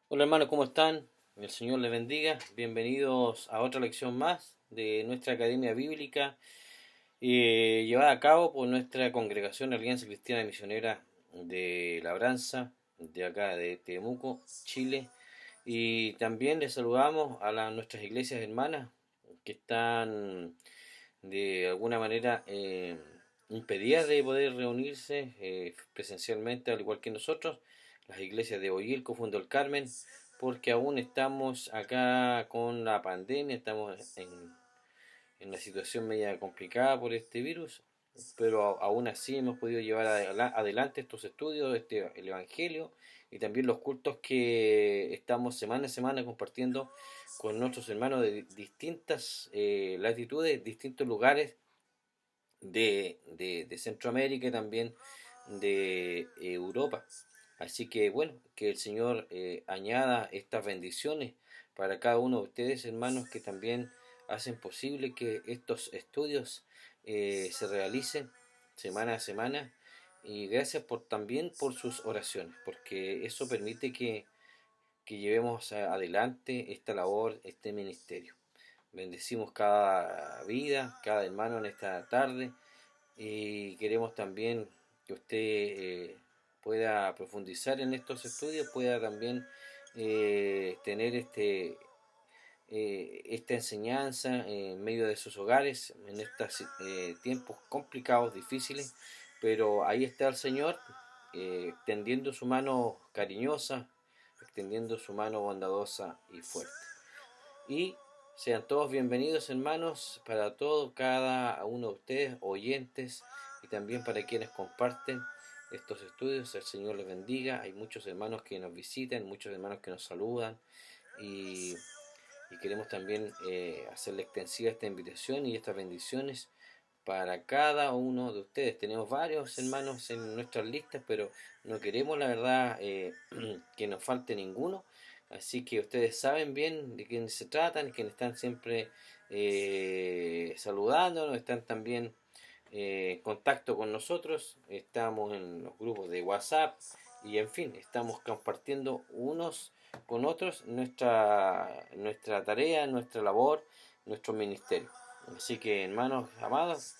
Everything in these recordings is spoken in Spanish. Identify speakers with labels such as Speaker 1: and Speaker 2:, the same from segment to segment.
Speaker 1: Hola hermanos, ¿cómo están? El Señor les bendiga. Bienvenidos a otra lección más de nuestra Academia Bíblica, llevada a cabo por nuestra Congregación Alianza Cristiana Misionera de Labranza, de acá de Temuco, Chile. Y también les saludamos a nuestras iglesias hermanas que están de alguna manera impedidas de poder reunirse presencialmente, al igual que nosotros, las iglesias de Oyilco, Fundo del Carmen, porque aún estamos acá con la pandemia, estamos en una situación media complicada por este virus, pero aún así hemos podido llevar adelante estos estudios, el Evangelio y también los cultos que estamos semana a semana compartiendo con nuestros hermanos de distintas latitudes, distintos lugares de Centroamérica y también de Europa. Así que bueno, que el Señor añada estas bendiciones para cada uno de ustedes, hermanos, que también hacen posible que estos estudios se realicen semana a semana. Y gracias también por sus oraciones, porque eso permite que llevemos adelante esta labor, este ministerio. Bendecimos cada vida, cada hermano en esta tarde y queremos también que usted pueda profundizar en estos estudios, pueda también tener esta enseñanza en medio de sus hogares, en estos tiempos complicados, difíciles, pero ahí está el Señor extendiendo su mano cariñosa, extendiendo su mano bondadosa y fuerte. Y sean todos bienvenidos, hermanos, para todo, cada uno de ustedes, oyentes, y también para quienes comparten estos estudios. El Señor les bendiga. Hay muchos hermanos que nos visitan, muchos hermanos que nos saludan, y, y queremos también hacerle extensiva esta invitación y estas bendiciones para cada uno de ustedes. Tenemos varios hermanos en nuestras listas, pero no queremos, la verdad, que nos falte ninguno. Así que ustedes saben bien de quién se tratan, quienes están siempre saludándonos, están también en contacto con nosotros, estamos en los grupos de WhatsApp y en fin, estamos compartiendo unos con otros nuestra tarea, nuestra labor, nuestro ministerio. Así que hermanos amados,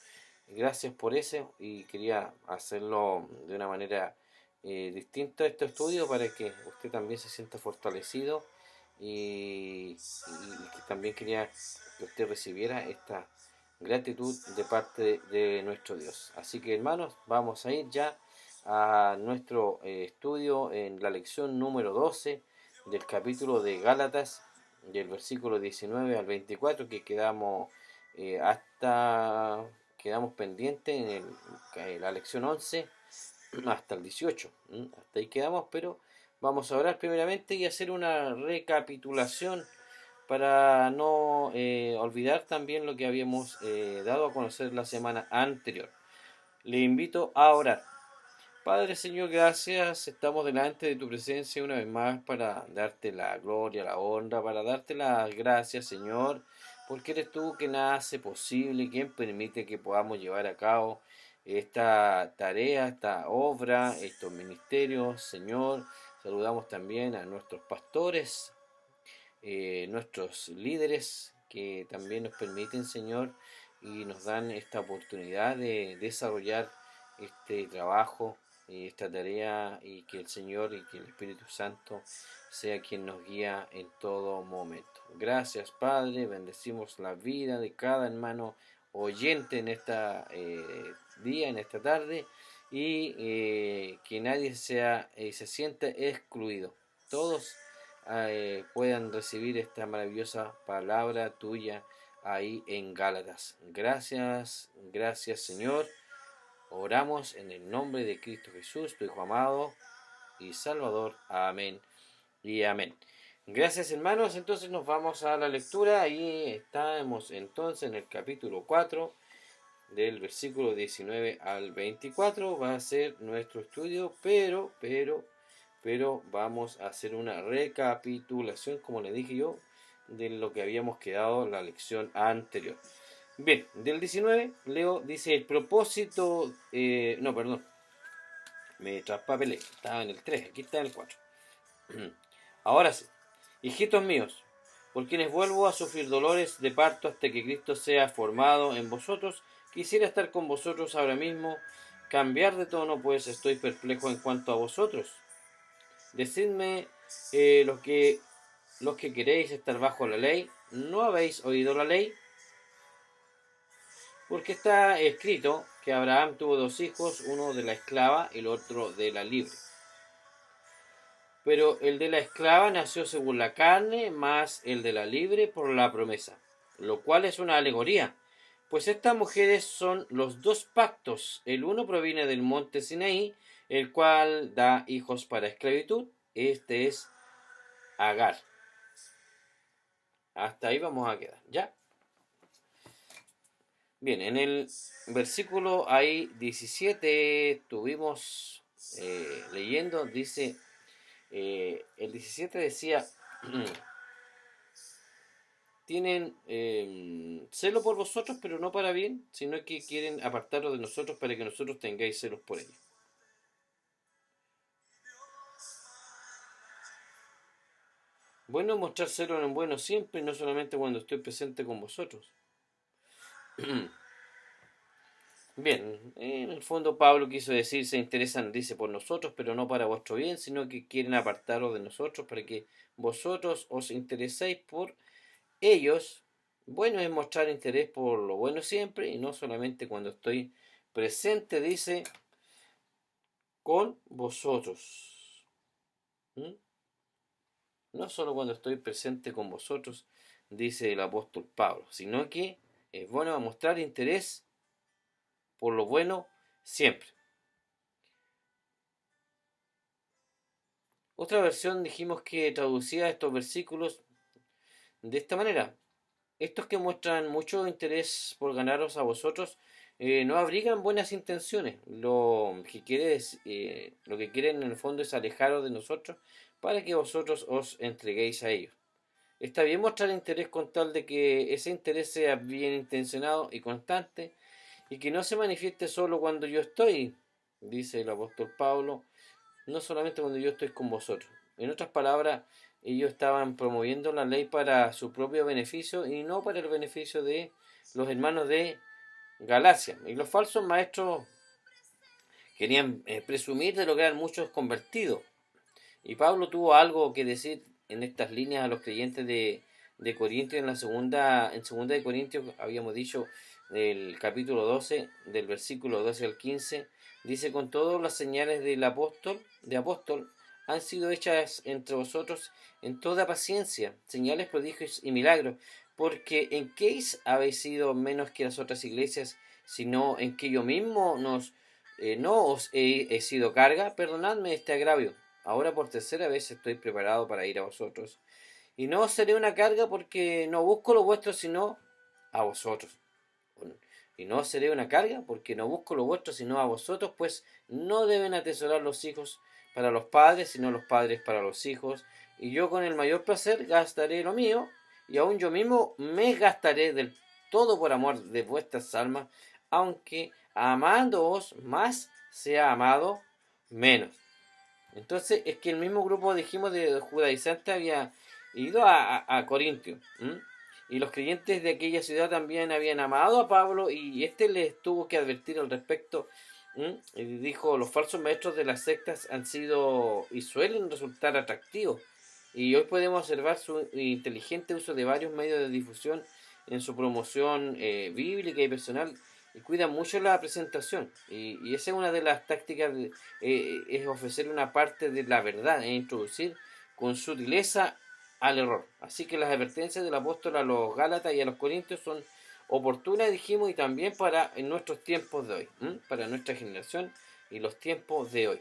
Speaker 1: gracias por eso y quería hacerlo de una manera distinta a este estudio para que usted también se sienta fortalecido y que también quería que usted recibiera esta gratitud de parte de nuestro Dios. Así que hermanos, vamos a ir ya a nuestro estudio en la lección número 12 del capítulo de Gálatas, del versículo 19 al 24, que quedamos pendientes la lección 11 hasta el 18. Hasta ahí quedamos, pero vamos a orar primeramente y hacer una recapitulación para no olvidar también lo que habíamos dado a conocer la semana anterior. Le invito a orar. Padre Señor, gracias. Estamos delante de tu presencia una vez más para darte la gloria, la honra, para darte las gracias, Señor, porque eres tú quien hace posible, quien permite que podamos llevar a cabo esta tarea, esta obra, estos ministerios, Señor. Saludamos también a nuestros pastores, nuestros líderes que también nos permiten, Señor, y nos dan esta oportunidad de desarrollar este trabajo y esta tarea y que el Señor y que el Espíritu Santo sea quien nos guía en todo momento. Gracias, Padre, bendecimos la vida de cada hermano oyente en esta día, en esta tarde, y que nadie se sienta excluido. Todos puedan recibir esta maravillosa palabra tuya ahí en Gálatas. Gracias, gracias Señor. Oramos en el nombre de Cristo Jesús, tu Hijo amado y Salvador. Amén y amén. Gracias hermanos, entonces nos vamos a la lectura. Ahí estamos entonces en el capítulo 4 del versículo 19 al 24. Va a ser nuestro estudio, pero vamos a hacer una recapitulación, como le dije yo, de lo que habíamos quedado en la lección anterior. Bien, del 19, Leo dice el propósito, no, perdón, me traspapelé, estaba en el 3, aquí está en el 4. Ahora sí, hijitos míos, por quienes vuelvo a sufrir dolores de parto hasta que Cristo sea formado en vosotros, quisiera estar con vosotros ahora mismo, cambiar de tono, pues estoy perplejo en cuanto a vosotros. Decidme los que queréis estar bajo la ley, ¿no habéis oído la ley? Porque está escrito que Abraham tuvo dos hijos, uno de la esclava y el otro de la libre. Pero el de la esclava nació según la carne, más el de la libre por la promesa, lo cual es una alegoría, pues estas mujeres son los dos pactos. El uno proviene del monte Sinaí, el cual da hijos para esclavitud. Este es Agar. Hasta ahí vamos a quedar, ¿ya? Bien, en el versículo ahí 17 estuvimos leyendo, dice, el 17 decía, tienen celo por vosotros, pero no para bien, sino que quieren apartaros de nosotros para que nosotros tengáis celos por ellos. Bueno, mostrar celo en bueno siempre, no solamente cuando estoy presente con vosotros. Bien, en el fondo Pablo quiso decir, se interesan, dice, por nosotros, pero no para vuestro bien, sino que quieren apartaros de nosotros para que vosotros os intereséis por ellos. Bueno es mostrar interés por lo bueno siempre y no solamente cuando estoy presente, dice, con vosotros. ¿Mm? No solo cuando estoy presente con vosotros, dice el apóstol Pablo, sino que es bueno mostrar interés por lo bueno siempre. Otra versión dijimos que traducía estos versículos de esta manera. Estos que muestran mucho interés por ganaros a vosotros no abrigan buenas intenciones. Lo que quieren en el fondo es alejaros de nosotros para que vosotros os entreguéis a ellos. Está bien mostrar interés con tal de que ese interés sea bien intencionado y constante y que no se manifieste solo cuando yo estoy, dice el apóstol Pablo, no solamente cuando yo estoy con vosotros. En otras palabras, ellos estaban promoviendo la ley para su propio beneficio y no para el beneficio de los hermanos de Galacia. Y los falsos maestros querían presumir de lograr muchos convertidos. Y Pablo tuvo algo que decir en estas líneas a los creyentes de Corintios en segunda de Corintios habíamos dicho el capítulo 12 del versículo 12 al 15 dice con todas las señales de apóstol han sido hechas entre vosotros en toda paciencia, señales, prodigios y milagros, porque en qué habéis sido menos que las otras iglesias, sino en que yo mismo no os he sido carga, perdonadme este agravio. Ahora por tercera vez estoy preparado para ir a vosotros. Y no os seré una carga porque no busco lo vuestro sino a vosotros. Y no os seré una carga porque no busco lo vuestro sino a vosotros, pues no deben atesorar los hijos para los padres, sino los padres para los hijos. Y yo con el mayor placer gastaré lo mío, y aun yo mismo me gastaré del todo por amor de vuestras almas, aunque amándoos más sea amado menos. Entonces es que el mismo grupo, dijimos, de judaizantes había ido a Corintio. ¿M? Y los creyentes de aquella ciudad también habían amado a Pablo y este les tuvo que advertir al respecto. ¿M? Y dijo, los falsos maestros de las sectas han sido y suelen resultar atractivos. Y hoy podemos observar su inteligente uso de varios medios de difusión en su promoción bíblica y personal y cuida mucho la presentación y esa es una de las tácticas es ofrecer una parte de la verdad e introducir con sutileza al error. Así que las advertencias del apóstol a los Gálatas y a los Corintios son oportunas, dijimos, y también para en nuestros tiempos de hoy, para nuestra generación y los tiempos de hoy.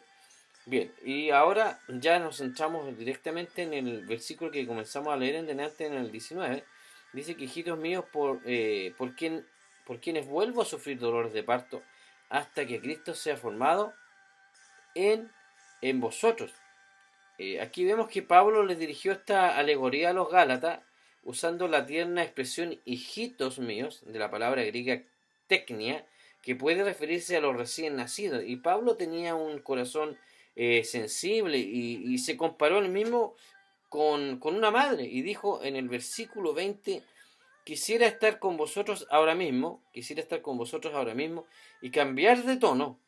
Speaker 1: Bien, y ahora ya nos centramos directamente en el versículo que comenzamos a leer en delante en el 19. Dice que hijitos míos, por quienes vuelvo a sufrir dolores de parto hasta que Cristo sea formado en, en vosotros. Aquí vemos que Pablo les dirigió esta alegoría a los Gálatas usando la tierna expresión hijitos míos, de la palabra griega teknia, que puede referirse a los recién nacidos. Y Pablo tenía un corazón sensible y se comparó él mismo con una madre y dijo en el versículo 20: quisiera estar con vosotros ahora mismo, y cambiar de tono,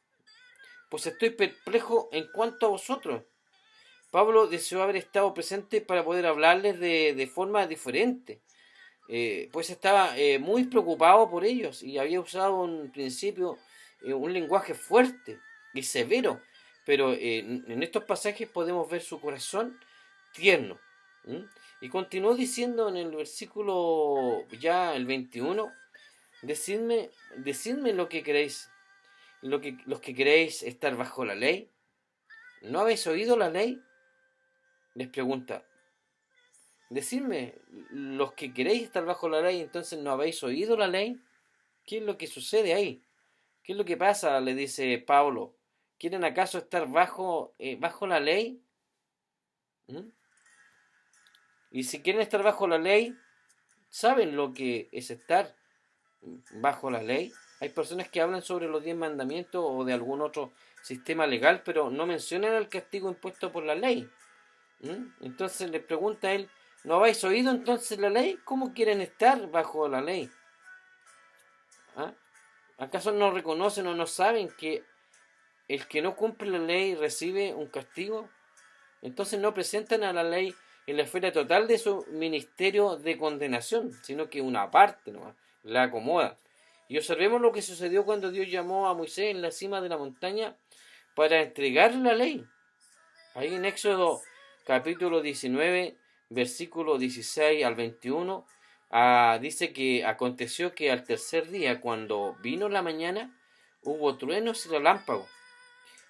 Speaker 1: pues estoy perplejo en cuanto a vosotros. Pablo deseó haber estado presente para poder hablarles de forma diferente, pues estaba muy preocupado por ellos y había usado un principio, un lenguaje fuerte y severo, pero en estos pasajes podemos ver su corazón tierno. ¿Mm? Y continuó diciendo en el versículo ya el 21: decidme lo que queréis, los que queréis estar bajo la ley. ¿No habéis oído la ley? Les pregunta. Decidme, los que queréis estar bajo la ley, entonces no habéis oído la ley. ¿Qué es lo que sucede ahí? ¿Qué es lo que pasa? Le dice Pablo. ¿Quieren acaso estar bajo la ley? ¿Mm? Y si quieren estar bajo la ley, ¿saben lo que es estar bajo la ley? Hay personas que hablan sobre los 10 mandamientos o de algún otro sistema legal, pero no mencionan el castigo impuesto por la ley. Entonces le pregunta a él: ¿no habéis oído entonces la ley? ¿Cómo quieren estar bajo la ley? ¿Ah? ¿Acaso no reconocen o no saben que el que no cumple la ley recibe un castigo? Entonces no presentan a la ley en la esfera total de su ministerio de condenación, sino que una parte nomás la acomoda. Y observemos lo que sucedió cuando Dios llamó a Moisés en la cima de la montaña para entregarle la ley. Ahí en Éxodo capítulo 19, versículo 16 al 21, dice que aconteció que al tercer día, cuando vino la mañana, hubo truenos y relámpagos,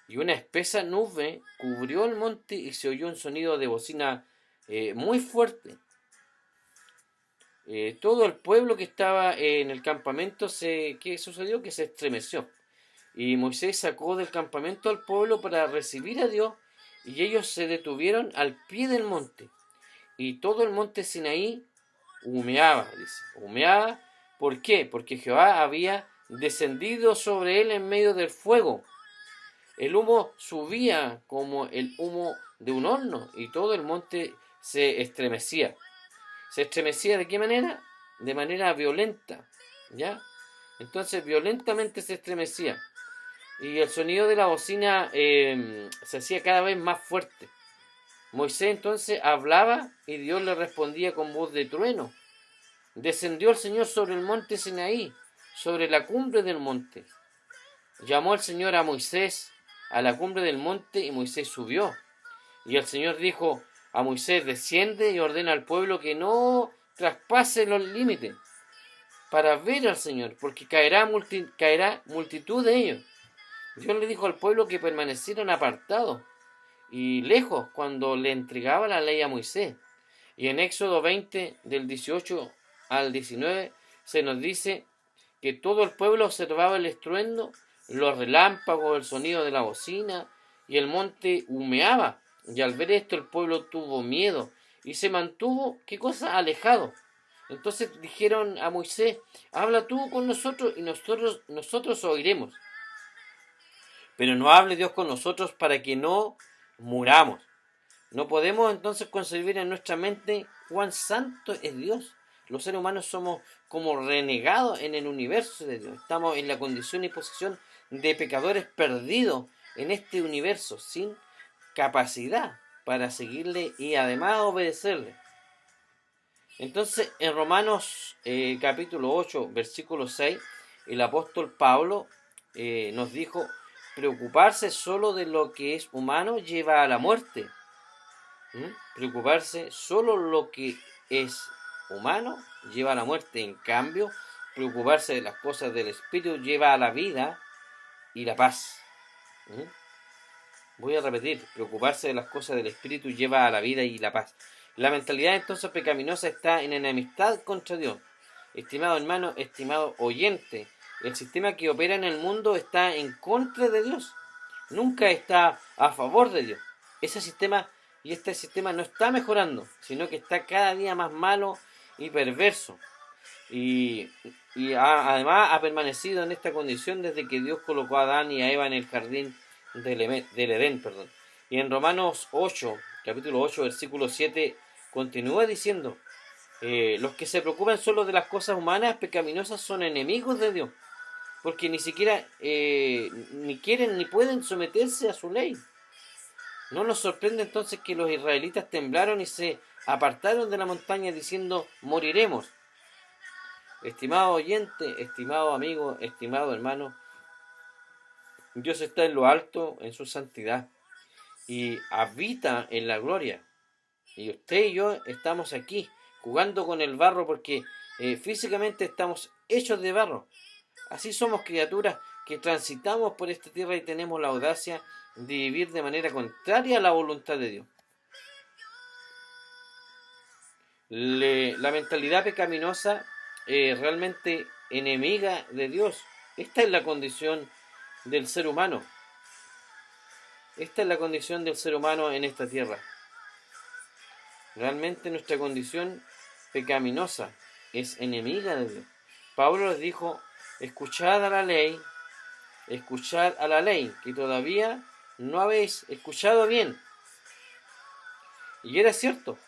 Speaker 1: y una espesa nube cubrió el monte y se oyó un sonido de bocina muy fuerte. Todo el pueblo que estaba en el campamento, ¿qué sucedió? Que se estremeció. Y Moisés sacó del campamento al pueblo para recibir a Dios, y ellos se detuvieron al pie del monte. Y todo el monte Sinaí humeaba, dice. Humeaba, ¿por qué? Porque Jehová había descendido sobre él en medio del fuego. El humo subía como el humo de un horno y todo el monte se estremecía. ¿Se estremecía de qué manera? De manera violenta, ¿ya? Entonces violentamente se estremecía. Y el sonido de la bocina se hacía cada vez más fuerte. Moisés entonces hablaba y Dios le respondía con voz de trueno. Descendió el Señor sobre el monte Sinaí, sobre la cumbre del monte. Llamó el Señor a Moisés a la cumbre del monte y Moisés subió. Y el Señor dijo a Moisés: desciende y ordena al pueblo que no traspase los límites para ver al Señor, porque caerá multitud de ellos. Dios le dijo al pueblo que permanecieran apartados y lejos cuando le entregaba la ley a Moisés. Y en Éxodo 20, del 18 al 19, se nos dice que todo el pueblo observaba el estruendo, los relámpagos, el sonido de la bocina, y el monte humeaba. Y al ver esto el pueblo tuvo miedo y se mantuvo, ¿qué cosa? Alejado. Entonces dijeron a Moisés: habla tú con nosotros y nosotros oiremos. Pero no hable Dios con nosotros para que no muramos. No podemos entonces concebir en nuestra mente cuán santo es Dios. Los seres humanos somos como renegados en el universo de Dios. Estamos en la condición y posición de pecadores perdidos en este universo, sin capacidad para seguirle y además obedecerle. Entonces, en Romanos capítulo 8, versículo 6, el apóstol Pablo nos dijo: preocuparse solo de lo que es humano lleva a la muerte. Preocuparse solo lo que es humano lleva a la muerte. En cambio, preocuparse de las cosas del espíritu lleva a la vida y la paz. Voy a repetir: preocuparse de las cosas del espíritu lleva a la vida y la paz. La mentalidad entonces pecaminosa está en enemistad contra Dios. Estimado hermano, estimado oyente, el sistema que opera en el mundo está en contra de Dios. Nunca está a favor de Dios. Este sistema no está mejorando, sino que está cada día más malo y perverso. Y además ha permanecido en esta condición desde que Dios colocó a Adán y a Eva en el jardín del Edén. Y en Romanos 8, capítulo 8, versículo 7, continúa diciendo, los que se preocupan solo de las cosas humanas pecaminosas son enemigos de Dios, porque ni siquiera ni quieren ni pueden someterse a su ley. No nos sorprende entonces que los israelitas temblaron y se apartaron de la montaña diciendo, moriremos. Estimado oyente, estimado amigo, estimado hermano, Dios está en lo alto, en su santidad, y habita en la gloria. Y usted y yo estamos aquí, jugando con el barro porque físicamente estamos hechos de barro. Así somos criaturas que transitamos por esta tierra y tenemos la audacia de vivir de manera contraria a la voluntad de Dios. La mentalidad pecaminosa realmente enemiga de Dios. Esta es la condición del ser humano. Esta es la condición del ser humano en esta tierra. Realmente nuestra condición pecaminosa es enemiga de Dios. Pablo les dijo, escuchad a la ley, que todavía no habéis escuchado bien. Y era cierto.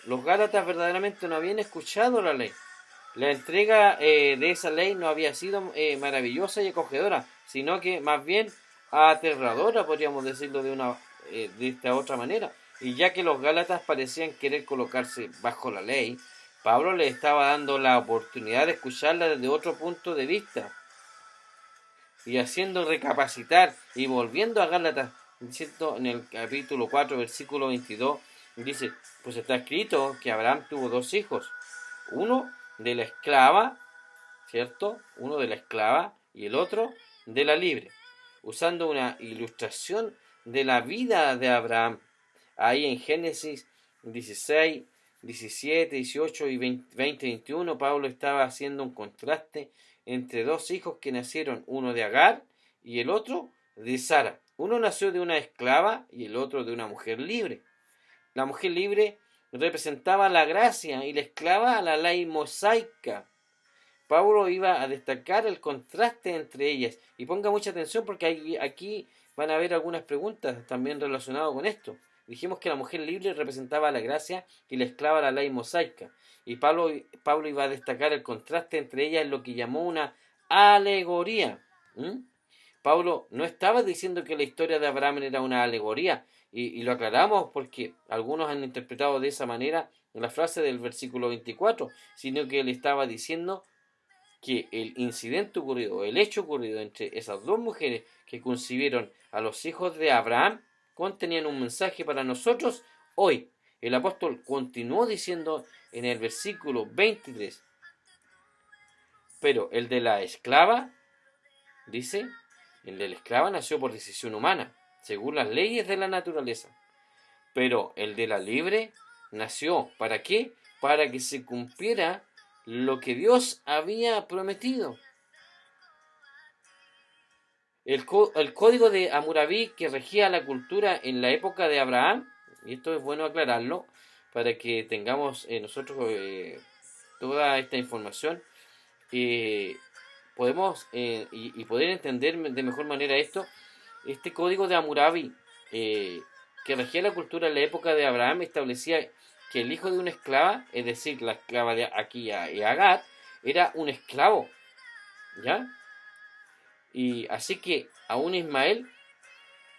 Speaker 1: Los Gálatas verdaderamente no habían escuchado la ley. La entrega de esa ley no había sido maravillosa y acogedora, sino que más bien aterradora, podríamos decirlo de esta otra manera. Y ya que los Gálatas parecían querer colocarse bajo la ley, Pablo les estaba dando la oportunidad de escucharla desde otro punto de vista y haciendo recapacitar y volviendo a Gálatas, diciendo en el capítulo 4, versículo 22, dice, pues está escrito que Abraham tuvo dos hijos, uno de la esclava, ¿cierto? Uno de la esclava y el otro de la libre, usando una ilustración de la vida de Abraham. Ahí en Génesis 16, 17, 18 y 20, 21, Pablo estaba haciendo un contraste entre dos hijos que nacieron, uno de Agar y el otro de Sara. Uno nació de una esclava y el otro de una mujer libre. La mujer libre representaba la gracia y la esclava a la ley mosaica. Pablo iba a destacar el contraste entre ellas. Y ponga mucha atención porque aquí van a haber algunas preguntas también relacionadas con esto. Dijimos que la mujer libre representaba la gracia y la esclava la ley mosaica. Y Pablo iba a destacar el contraste entre ellas en lo que llamó una alegoría. Pablo no estaba diciendo que la historia de Abraham era una alegoría. Y lo aclaramos porque algunos han interpretado de esa manera la frase del versículo 24, sino que él estaba diciendo que el incidente ocurrido, el hecho ocurrido entre esas dos mujeres que concibieron a los hijos de Abraham, contenían un mensaje para nosotros hoy. El apóstol continuó diciendo en el versículo 23, pero el de la esclava, dice, el de la esclava nació por decisión humana, según las leyes de la naturaleza. Pero el de la libre nació, ¿para qué? Para que se cumpliera lo que Dios había prometido. El código de Hammurabi que regía la cultura en la época de Abraham, y esto es bueno aclararlo, para que tengamos nosotros toda esta información, podemos y poder entender de mejor manera esto. Este código de Hammurabi que regía la cultura en la época de Abraham establecía que el hijo de una esclava, es decir, la esclava de aquí y Agar, era un esclavo, ¿ya? Y así que aún Ismael,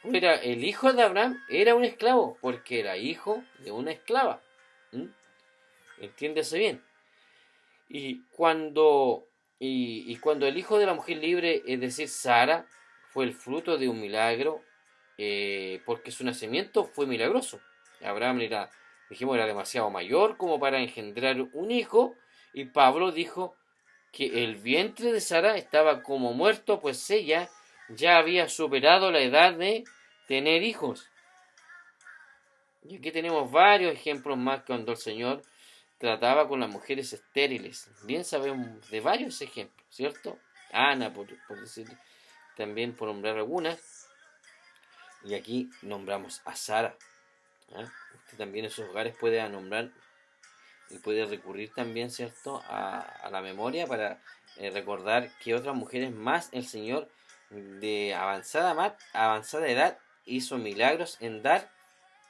Speaker 1: era el hijo de Abraham, era un esclavo, porque era hijo de una esclava. Entiéndase bien. Y cuando el hijo de la mujer libre, es decir, Sara, fue el fruto de un milagro, porque su nacimiento fue milagroso. Abraham era demasiado mayor como para engendrar un hijo, y Pablo dijo que el vientre de Sara estaba como muerto, pues ella ya había superado la edad de tener hijos. Y aquí tenemos varios ejemplos más cuando el Señor trataba con las mujeres estériles. Bien sabemos de varios ejemplos, ¿cierto? Ana, por decir, también por nombrar algunas. Y aquí nombramos a Sara. Usted también en sus hogares puede nombrar y puede recurrir también, ¿cierto?, a la memoria para recordar que otras mujeres más el Señor de avanzada edad hizo milagros en dar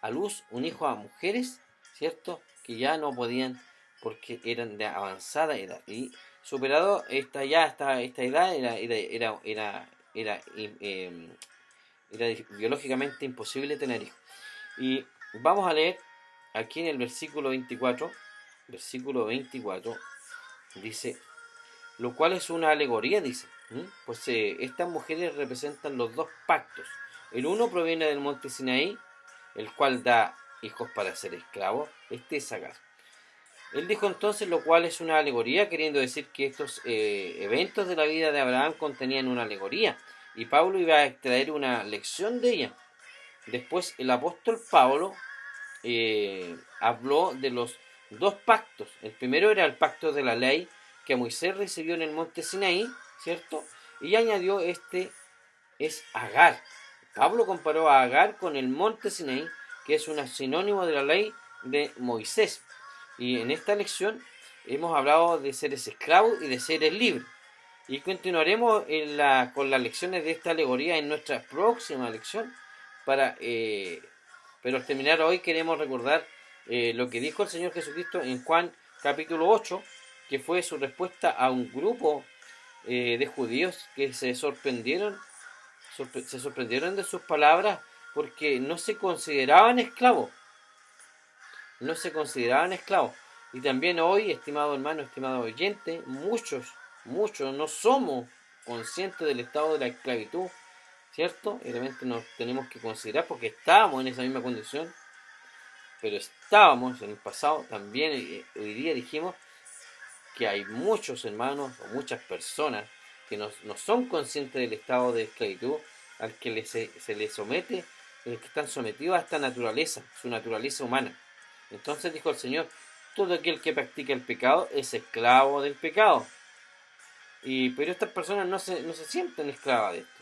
Speaker 1: a luz un hijo a mujeres, ¿cierto? Que ya no podían porque eran de avanzada edad. Y superado esta edad era biológicamente imposible tener hijos. Y vamos a leer aquí en el versículo 24 dice, lo cual es una alegoría, dice. Pues estas mujeres representan los dos pactos. El uno proviene del monte Sinaí, el cual da hijos para ser esclavos. Este es Agar. Él dijo entonces, lo cual es una alegoría, queriendo decir que estos eventos de la vida de Abraham contenían una alegoría. Y Pablo iba a extraer una lección de ella. Después el apóstol Pablo habló de los dos pactos. El primero era el pacto de la ley que Moisés recibió en el monte Sinaí, ¿cierto? Y añadió este es Agar. Pablo comparó a Agar con el monte Sinaí, que es un sinónimo de la ley de Moisés. Y en esta lección hemos hablado de seres esclavos y de seres libres. Y continuaremos con las lecciones de esta alegoría en nuestra próxima lección. Pero al terminar hoy queremos recordar lo que dijo el Señor Jesucristo en Juan capítulo 8, que fue su respuesta a un grupo de judíos que se sorprendieron de sus palabras porque no se consideraban esclavos. No se consideraban esclavos. Y también hoy, estimado hermano, estimado oyente, muchos no somos conscientes del estado de la esclavitud, ¿cierto? Y realmente nos tenemos que considerar porque estábamos en esa misma condición, pero estábamos en el pasado también. Hoy día dijimos que hay muchos hermanos o muchas personas que no son conscientes del estado de esclavitud al que se les somete, que están sometidos a esta naturaleza, su naturaleza humana. Entonces dijo el Señor, todo aquel que practica el pecado es esclavo del pecado. Pero estas personas no se sienten esclavas de esto.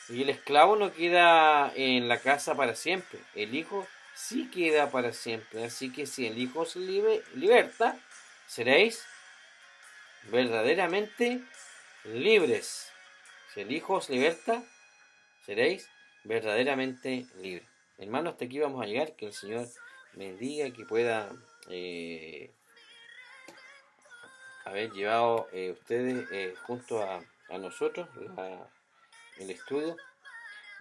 Speaker 1: Y el esclavo no queda en la casa para siempre. El hijo sí queda para siempre. Así que si el hijo os liberta, seréis verdaderamente libres. Si el hijo os liberta, seréis verdaderamente libres. Hermanos, hasta aquí vamos a llegar. Que el Señor bendiga, que pueda haber llevado ustedes junto a nosotros el estudio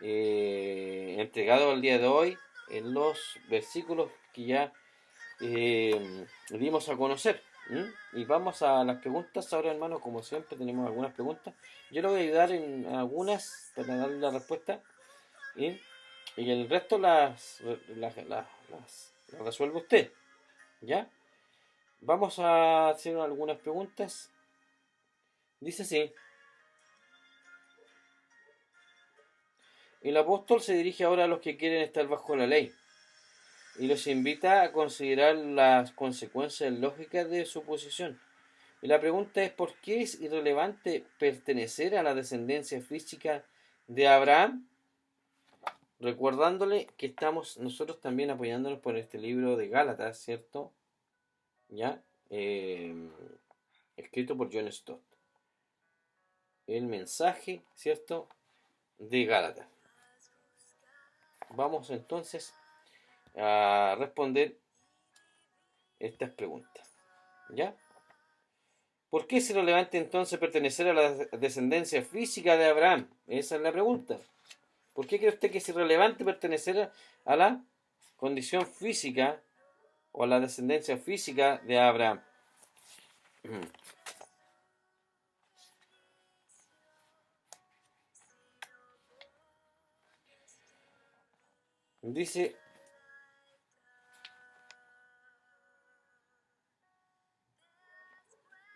Speaker 1: entregado el día de hoy en los versículos que ya dimos a conocer. Y vamos a las preguntas ahora, hermanos. Como siempre tenemos algunas preguntas, yo le voy a ayudar en algunas para darle la respuesta y el resto las resuelve usted, ¿ya? Vamos a hacer algunas preguntas. Dice así: el apóstol se dirige ahora a los que quieren estar bajo la ley y los invita a considerar las consecuencias lógicas de su posición. Y la pregunta es: ¿por qué es irrelevante pertenecer a la descendencia física de Abraham? Recordándole que estamos nosotros también apoyándonos por este libro de Gálatas, ¿cierto? ¿Ya? Escrito por John Stott. El mensaje, ¿cierto?, de Gálatas. Vamos entonces a responder estas preguntas, ¿ya? ¿Por qué es irrelevante entonces pertenecer a la descendencia física de Abraham? Esa es la pregunta. ¿Por qué cree usted que es irrelevante pertenecer a la condición física o a la descendencia física de Abraham? Dice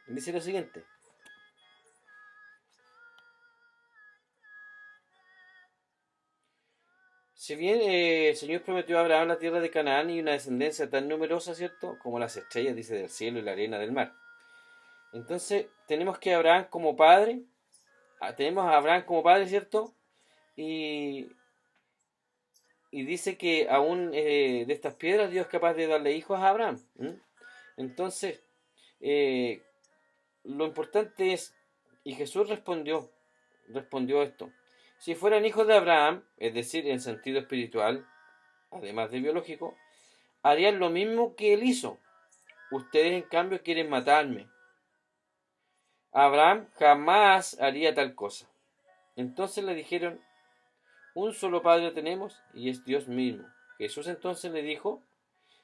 Speaker 1: lo siguiente: si bien el Señor prometió a Abraham la tierra de Canaán y una descendencia tan numerosa, ¿cierto?, como las estrellas, dice, del cielo y la arena del mar. Entonces, tenemos a Abraham como padre, ¿cierto? Y dice que aún de estas piedras Dios es capaz de darle hijos a Abraham. Entonces, lo importante es, y Jesús respondió esto: si fueran hijos de Abraham, es decir, en sentido espiritual, además de biológico, harían lo mismo que él hizo. Ustedes, en cambio, quieren matarme. Abraham jamás haría tal cosa. Entonces le dijeron, un solo Padre tenemos y es Dios mismo. Jesús entonces le dijo,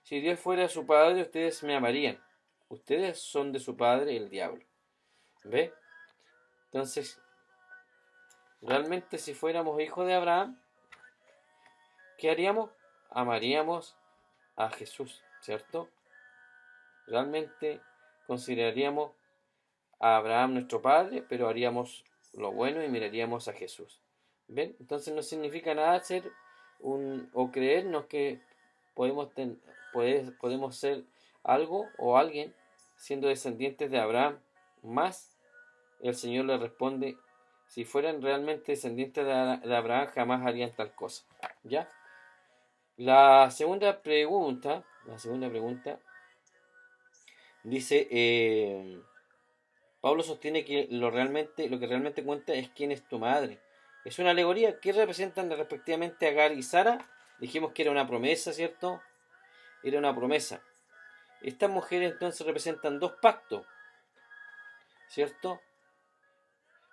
Speaker 1: si Dios fuera su Padre, ustedes me amarían. Ustedes son de su padre, el diablo. ¿Ve? Entonces, realmente si fuéramos hijos de Abraham, ¿qué haríamos? Amaríamos a Jesús, ¿cierto? Realmente consideraríamos a Abraham nuestro padre, pero haríamos lo bueno y miraríamos a Jesús. ¿Ven? Entonces no significa nada ser o creernos que podemos, podemos ser algo o alguien siendo descendientes de Abraham. Más el Señor le responde, si fueran realmente descendientes de Abraham, jamás harían tal cosa. ¿Ya? La segunda pregunta dice, Pablo sostiene que lo que realmente cuenta es quién es tu madre. Es una alegoría. ¿Qué representan respectivamente Agar y Sara? Dijimos que era una promesa, ¿cierto? Era una promesa. Estas mujeres entonces representan dos pactos, ¿cierto?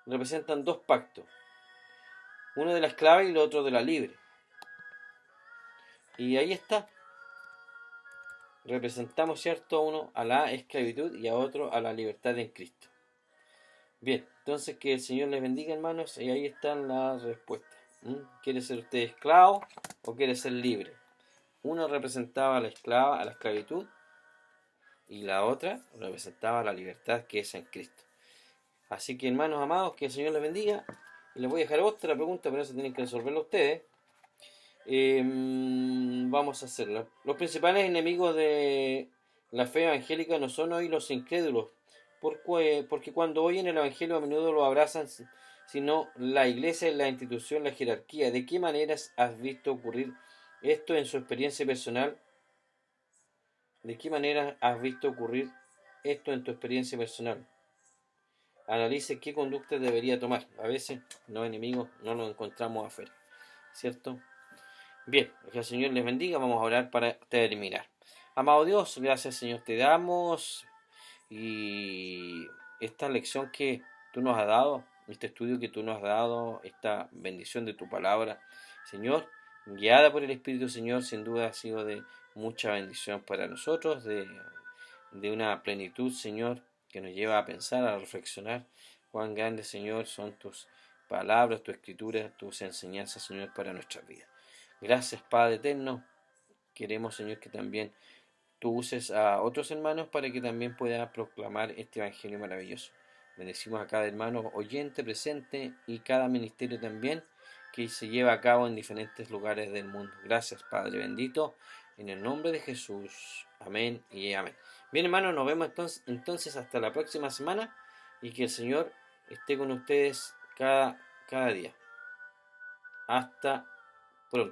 Speaker 1: Representan dos pactos. Uno de la esclava y el otro de la libre. Y ahí está. Representamos, ¿cierto? Uno a la esclavitud y a otro a la libertad en Cristo. Bien, entonces que el Señor les bendiga, hermanos, y ahí están las respuestas. ¿Quiere ser usted esclavo o quiere ser libre? Uno representaba a la esclavitud, y la otra representaba la libertad que es en Cristo. Así que, hermanos amados, que el Señor les bendiga. Y les voy a dejar otra pregunta, pero eso tienen que resolverlo ustedes. Vamos a hacerlo. Los principales enemigos de la fe evangélica no son hoy los incrédulos, porque cuando oyen el Evangelio a menudo lo abrazan, sino la iglesia, la institución, la jerarquía. ¿De qué maneras has visto ocurrir esto en su experiencia personal? ¿De qué manera has visto ocurrir esto en tu experiencia personal? Analice qué conducta debería tomar. A veces los enemigos no los encontramos afuera, ¿cierto? Bien, que el Señor les bendiga. Vamos a orar para terminar. Amado Dios, gracias, Señor, te damos. Y esta lección que tú nos has dado, este estudio que tú nos has dado, esta bendición de tu palabra, Señor, guiada por el Espíritu, Señor, sin duda ha sido de mucha bendición para nosotros, de una plenitud, Señor, que nos lleva a pensar, a reflexionar cuán grandes, Señor, son tus palabras, tu escritura, tus enseñanzas, Señor, para nuestras vidas. Gracias, Padre eterno. Queremos, Señor, que también tú uses a otros hermanos para que también puedan proclamar este evangelio maravilloso. Bendecimos a cada hermano oyente, presente, y cada ministerio también que se lleva a cabo en diferentes lugares del mundo. Gracias, Padre bendito, en el nombre de Jesús. Amén y amén. Bien, hermanos, nos vemos entonces hasta la próxima semana, y que el Señor esté con ustedes cada día. Hasta